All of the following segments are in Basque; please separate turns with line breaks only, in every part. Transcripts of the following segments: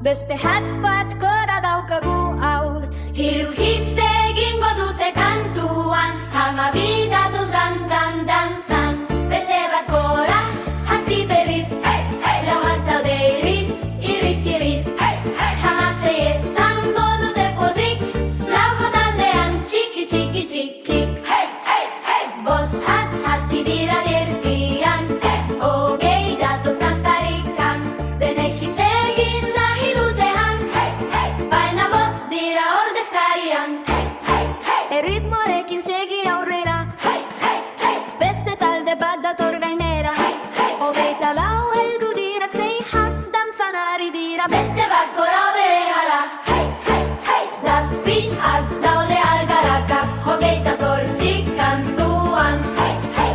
Beste hatz bat gora daukagu aur.
Hiru hitz egingo dute kantuan, hamabi datoz dantzan. Beste bat gora, hasi berriz. Lau hatz daude iriz. Hamasei esango dute pozik, lauko taldean txiki. Bost hatz hasi dira derbian, hogei datoz kantarikan. Denek hitz egin nahi dute han, baina bost dira ordezkarian.
Erritmorekin segi aurrera, beste talde bat dator gainera. Hogeita lau heldu dira, sei hatz dantzan ari dira.
Beste bat gora berehala, zazpi hatz daude algaraka. Hogeita zortzi kantuan,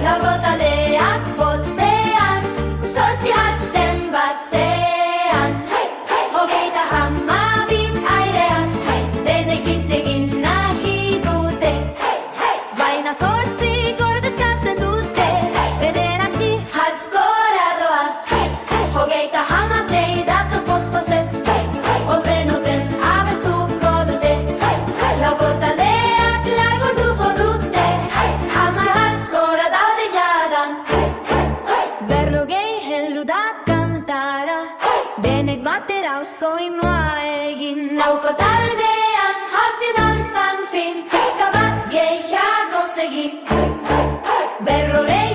lauko taldeak botzean. Zortzi hatzen batzean, hogeita hamabi airean. Denek hitz egin nahi dute,
Baina zortzik ordezkatzen dute.
bederatzi hatz gora doaz. Hogeita hamasei datoz postozez, ozen abestuko dute. Lauko taldeak lagunduko dute, hamar hatz gora daude jadan.
Berrogei heldu da kantara, denek batera osoinua egin.
Lauko taldean hasi dantzan fin, pizka bat gehiago segin. Berrogei